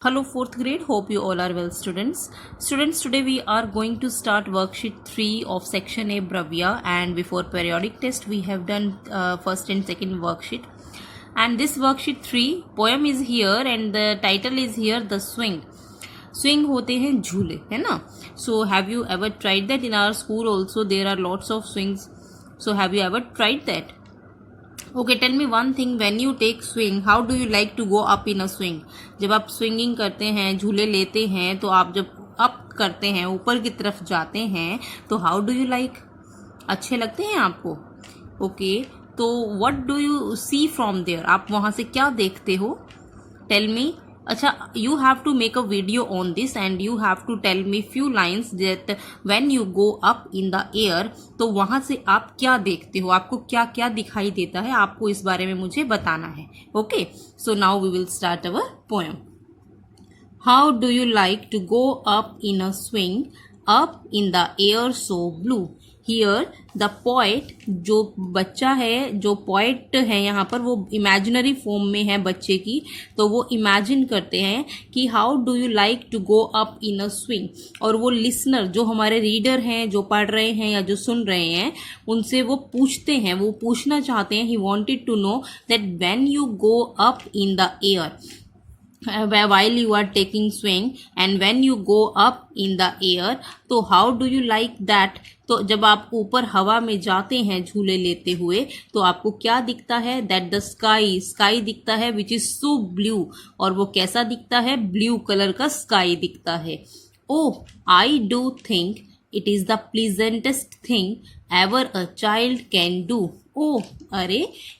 Hello fourth grade, hope you all are well students. Students, today we are going to start worksheet 3 of section A Bravia, and before periodic test we have done first and second worksheet. And this worksheet 3 poem is here and the title is here The Swing. Swing होते हैं झूले, है ना? So have you ever tried that? In our school also there are lots of swings. So have you ever tried that? Okay tell me one thing, when you take swing how do you like to go up in a swing. जब आप swinging करते हैं, झूले लेते हैं, तो आप जब अप करते हैं, ऊपर की तरफ जाते हैं, तो हाउ डू यू लाइक, अच्छे लगते हैं आपको? ओके तो what do you see from there, आप वहाँ से क्या देखते हो? Tell me. अच्छा, you have to make a video on this and you have to tell me few lines that when you go up in the air, तो वहाँ से आप क्या देखते हो, आपको क्या क्या दिखाई देता है, आपको इस बारे में मुझे बताना है. Okay, so now we will start our poem. How do you like to go up in a swing, up in the air so blue. Here the poet, जो बच्चा है, जो पोएट है यहाँ पर, वो इमेजिनरी फॉर्म में है बच्चे की, तो वो इमेजिन करते हैं कि how do you like to go up in a swing. और वो लिसनर, जो हमारे रीडर हैं, जो पढ़ रहे हैं या जो सुन रहे हैं, उनसे वो पूछते हैं, वो पूछना चाहते हैं, he wanted to know that when you go up in the air, while you are taking swing and when you go up in the air, तो how do you like that. तो जब आप ऊपर हवा में जाते हैं झूले लेते हुए, तो आपको क्या दिखता है? दैट द स्काई दिखता है विच इज सो ब्लू. और वो कैसा दिखता है? ब्लू कलर का स्काई दिखता है. Oh, I do think it is the pleasantest thing ever a child can do. ओह, अरे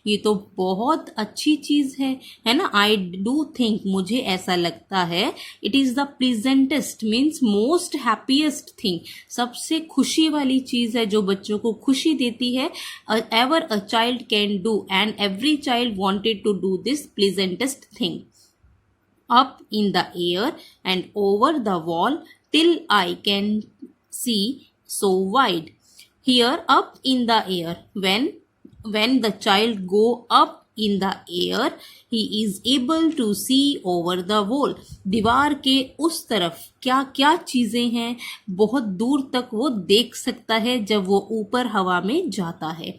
ये तो बहुत अच्छी चीज है ना. आई डू थिंक, मुझे ऐसा लगता है, it is the pleasantest means most happiest thing, सबसे खुशी वाली चीज है जो बच्चों को खुशी देती है. Ever a child can do and every child wanted to do this pleasantest thing. Up in the air and over the wall till I can see so wide. Here up in the air, when the child go up in the air, he is able to see over the wall. दीवार के उस तरफ क्या क्या चीजें हैं, बहुत दूर तक वो देख सकता है जब वो ऊपर हवा में जाता है.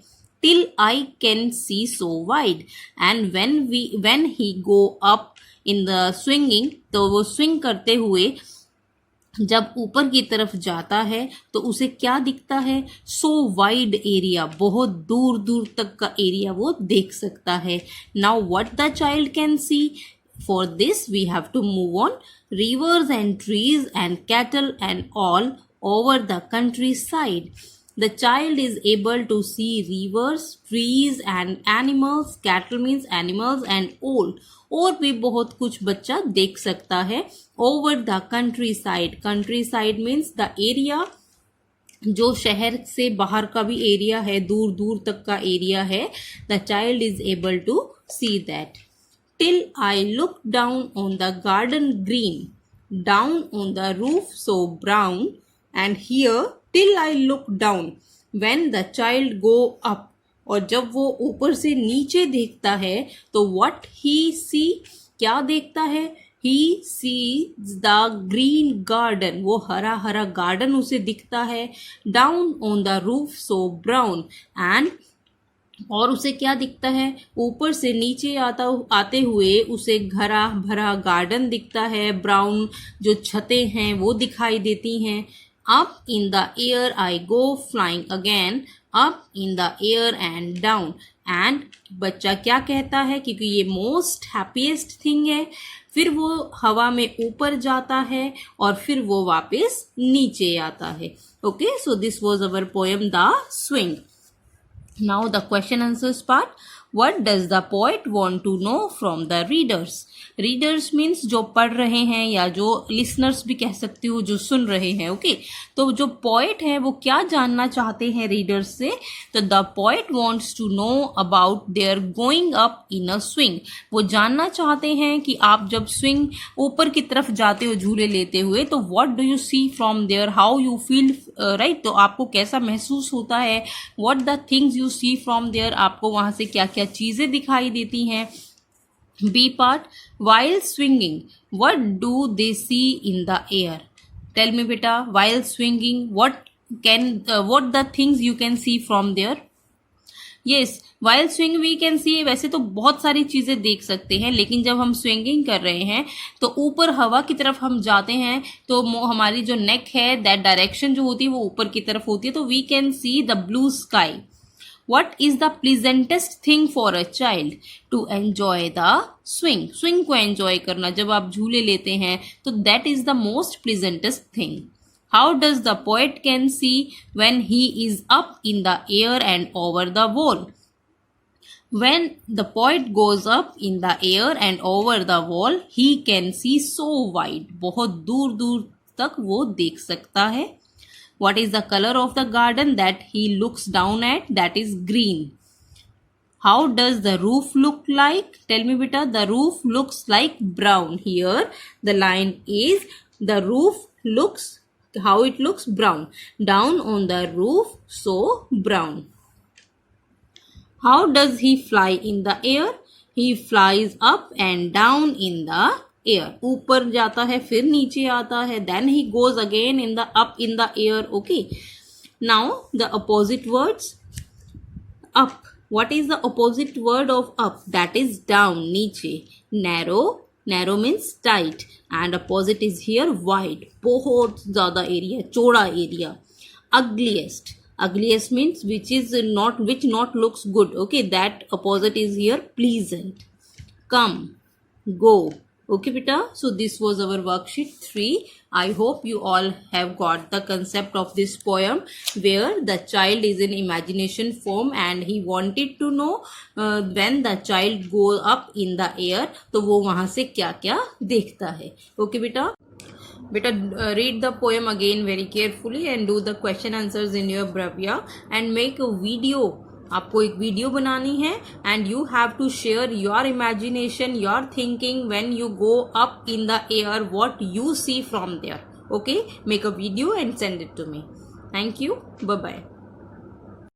Till I can see so wide. And when he go up in the swinging, तो वो स्विंग करते हुए जब ऊपर की तरफ जाता है तो उसे क्या दिखता है? सो वाइड एरिया, बहुत दूर दूर तक का एरिया वो देख सकता है. Now what the child can see. For this we have to move on. Rivers and trees and cattle and all over the countryside. The child is able to see rivers, trees and animals. Cattle means animals and all. और भी बहुत कुछ बच्चा देख सकता है. Over the countryside. Countryside means the area, जो शहर से बाहर का भी एरिया है, दूर दूर तक का एरिया है. The child is able to see that. Till I look down on the garden green, down on the roof so brown, and here till I look down. When the child go up, और जब वो ऊपर से नीचे देखता है तो what he see, क्या देखता है? He sees the green garden, वो हरा हरा गार्डन उसे दिखता है. Down on the roof so brown, and और उसे क्या दिखता है? ऊपर से नीचे आते हुए उसे हरा भरा गार्डन दिखता है. ब्राउन जो छतें हैं वो दिखाई देती हैं. Up in the air I go flying again, up in the air and down. And बच्चा क्या कहता है? क्योंकि ये मोस्ट हैप्पीएस्ट थिंग है, फिर वो हवा में ऊपर जाता है और फिर वो वापस नीचे आता है. Okay, so this was our poem the swing. Now the question answers part. What does the poet want to know from the readers? Readers means जो पढ़ रहे हैं या जो listeners भी कह सकते हो, जो सुन रहे हैं. ओके, तो जो poet है वो क्या जानना चाहते हैं readers से? तो the poet wants to know about their going up in a swing. वो जानना चाहते हैं कि आप जब swing ऊपर की तरफ जाते हो झूले लेते हुए, तो what do you see from there, how you feel, right? तो आपको कैसा महसूस होता है? What the things you see from there, आपको वहाँ से क्या क्या चीज़ें दिखाई देती हैं? B part, while swinging, what do they see in the air? Tell me beta, while swinging, what the things you can see from there? Yes, while swing we can see, वैसे तो बहुत सारी चीजें देख सकते हैं, लेकिन जब हम स्विंगिंग कर रहे हैं तो ऊपर हवा की तरफ हम जाते हैं तो हमारी जो नेक है दैट डायरेक्शन जो होती है वो ऊपर की तरफ होती है, तो we can see the blue sky. What is the pleasantest thing for a child? To enjoy the swing. Swing को enjoy करना, जब आप झूले लेते हैं तो that is the most pleasantest thing. How does the poet can see when he is up in the air and over the wall? When the poet goes up in the air and over the wall, he can see so wide. बहुत दूर दूर तक वो देख सकता है. What is the color of the garden that he looks down at? That is green. How does the roof look like? Tell me beta, the roof looks like brown. Here the line is the roof looks, how it looks, brown. Down on the roof, so brown. How does he fly in the air? He flies up and down in the air. ऊपर जाता है फिर नीचे आता है, then he goes again in the up in the air. Okay, now the opposite words. Up, what is the opposite word of up? That is down, नीचे. Narrow, narrow means tight, and opposite is here wide, बहुत ज़्यादा area, चौड़ा area. Ugliest, ugliest means which not looks good. Okay, that opposite is here pleasant. Come, go. Okay beta, so this was our worksheet 3. I hope you all have got the concept of this poem where the child is in imagination form and he wanted to know when the child go up in the air तो वो वहाँ से क्या क्या देखता है. Okay beta, read the poem again very carefully and do the question answers in your Bravia and make a video. आपको एक वीडियो बनानी है and you have to share your imagination, your thinking when you go up in the air, what you see from there. Okay, make a video and send it to me. Thank you, bye bye.